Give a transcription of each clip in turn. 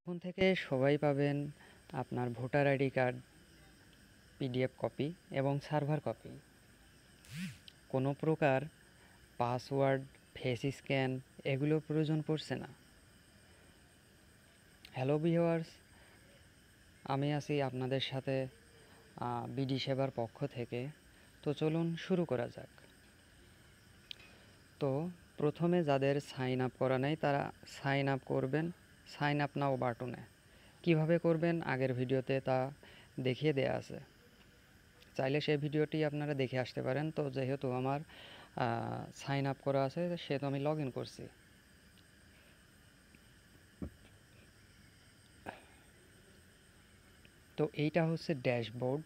এখন থেকে সবাই পাবেন আপনার voter ID card PDF copy এবং সার্ভার কপি। কোনো প্রকার পাসওয়ার্ড, ফেস স্ক্যান এগুলো প্রয়োজন পড়ছে না। হ্যালো ভিউয়ার্স, আমি আছি আপনাদের সাথে বিডি সেবার পক্ষ থেকে। তো চলুন শুরু করা যাক। তো প্রথমে যাদের সাইন আপ করা নেই তারা সাইন আপ করবেন সাইন আপ নাও বাটনে। কিভাবে করবেন আগের ভিডিওতে তা দেখিয়ে দেয়া আছে, চাইলে সেই ভিডিওটি আপনারা দেখে আসতে পারেন। তো যেহেতু আমার সাইন আপ করা আছে সেহেতু আমি লগ ইন করছি। তো এইটা হচ্ছে ড্যাশবোর্ড।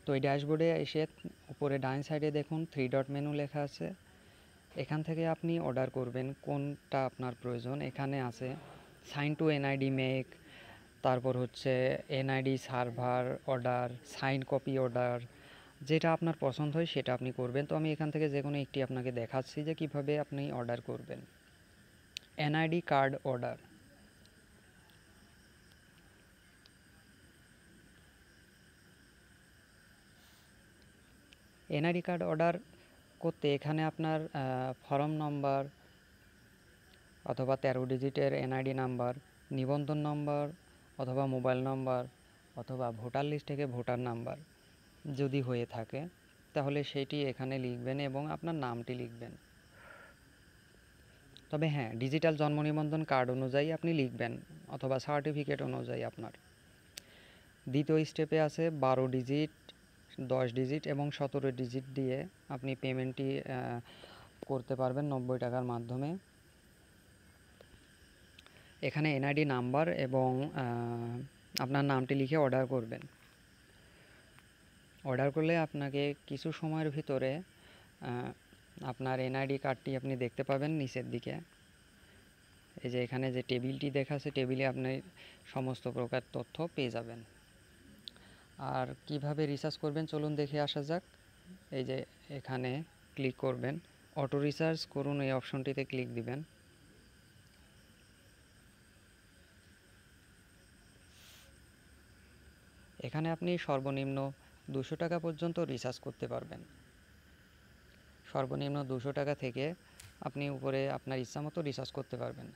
তো এই ড্যাশবোর্ডে এসে উপরে ডান সাইডে দেখুন 3 ডট মেনু লেখা আছে। এখান থেকে আপনি অর্ডার করবেন কোনটা আপনার প্রয়োজন। এখানে আছে সাইন টু এনআইডি মেক, তারপর হচ্ছে NID server order, sign copy order, যেটা আপনার পছন্দ হয় সেটা আপনি করবেন। তো আমি এখান থেকে যে কোনো একটি আপনাকে দেখাচ্ছি যে কিভাবে আপনি অর্ডার করবেন। NID card order. NID card order করতে এখানে আপনার ফর্ম নম্বর অথবা 13 ডিজিটের এনআইডি নাম্বার, নিবন্ধন নম্বর অথবা মোবাইল নম্বর অথবা ভোটার লিস্ট থেকে ভোটার নাম্বার যদি হয়ে থাকে তাহলে সেটি এখানে লিখবেন এবং আপনার নামটি লিখবেন। তবে হ্যাঁ, ডিজিটাল জন্ম নিবন্ধন কার্ড অনুযায়ী আপনি লিখবেন অথবা সার্টিফিকেট অনুযায়ী আপনার। দ্বিতীয় স্টেপে আছে 12 ডিজিট, 10 ডিজিট এবং 17 ডিজিট দিয়ে আপনি পেমেন্টটি করতে পারবেন 90 টাকার মাধ্যমে। এখানে এনআইডি নাম্বার এবং আপনার নামটি লিখে অর্ডার করবেন। অর্ডার করলে আপনাকে কিছু সময়ের ভিতরে আপনার এনআইডি কার্ডটি আপনি দেখতে পাবেন নিচের দিকে। এই যে এখানে যে টেবিলটি দেখাচ্ছে, টেবিলে আপনি সমস্ত প্রকার তথ্য পেয়ে যাবেন। আর কিভাবে রিচার্জ করবেন চলুন দেখে আসা যাক। এই যে এখানে ক্লিক করবেন, অটো রিচার্জ করুন, এই অপশনটিতে ক্লিক দিবেন। এখানে আপনি সর্বনিম্ন 200 টাকা পর্যন্ত রিচার্জ করতে পারবেন। সর্বনিম্ন 200 টাকা থেকে আপনি উপরে আপনার ইচ্ছা মতো রিচার্জ করতে পারবেন।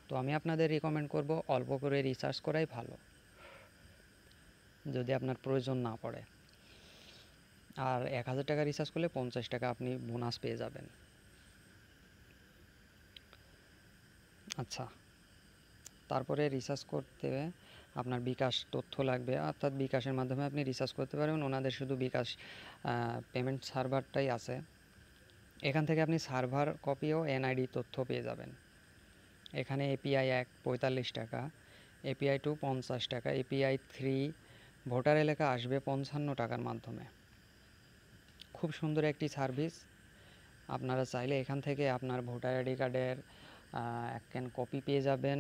তো আমি আপনাদের রিকমেন্ড করব অল্প করে রিচার্জ করাই ভালো যদি আপনার প্রয়োজন না পড়ে। আর 1000 টাকা রিচার্জ করলে 50 টাকা আপনি বোনাস পেয়ে যাবেন। আচ্ছা, তারপরে রিচার্জ করতে আপনার বিকাশ তথ্য লাগবে, অর্থাৎ বিকাশের মাধ্যমে আপনি রিচার্জ করতে পারবেন। ওনাদের শুধু বিকাশ পেমেন্ট সার্ভারটাই আছে। এখান থেকে আপনি সার্ভার কপি ও এনআইডি তথ্য পেয়ে যাবেন। এখানে এপিআই 1 45 টাকা, এপিআই 2 50 টাকা, এপিআই 3 ভোটার এলাকা আসবে 55 টাকার মাধ্যমে। খুব সুন্দর একটি সার্ভিস। আপনারা চাইলে এখান থেকে আপনার ভোটার আইডি কার্ডের এক ক্যান কপি পেয়ে যাবেন,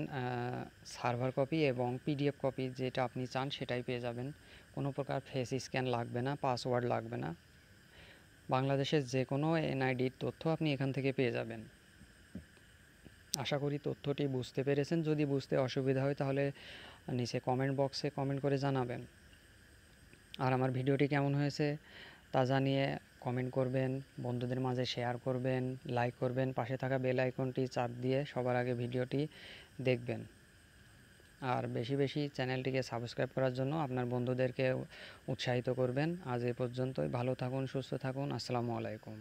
সার্ভার কপি এবং পিডিএফ কপি যেটা আপনি চান সেটাই পেয়ে যাবেন। কোনো প্রকার ফেস স্ক্যান লাগবে না, পাসওয়ার্ড লাগবে না। বাংলাদেশের যে কোনো এনআইডির তথ্য আপনি এখান থেকে পেয়ে যাবেন। আশা করি তথ্যটি বুঝতে পেরেছেন। যদি বুঝতে অসুবিধা হয় তাহলে নিচে কমেন্ট বক্সে কমেন্ট করে জানাবেন। আর আমার ভিডিওটি কেমন হয়েছে তা জানিয়ে কমেন্ট করবেন, বন্ধুদের মাঝে শেয়ার করবেন, লাইক করবেন, পাশে থাকা বেল আইকনটি চাপ দিয়ে সবার আগে ভিডিওটি দেখবেন। আর বেশি বেশি চ্যানেলটিকে সাবস্ক্রাইব করার জন্য আপনার বন্ধুদেরকে উৎসাহিত করবেন। আজ এ পর্যন্তই। ভালো থাকুন, সুস্থ থাকুন। আসসালামু আলাইকুম।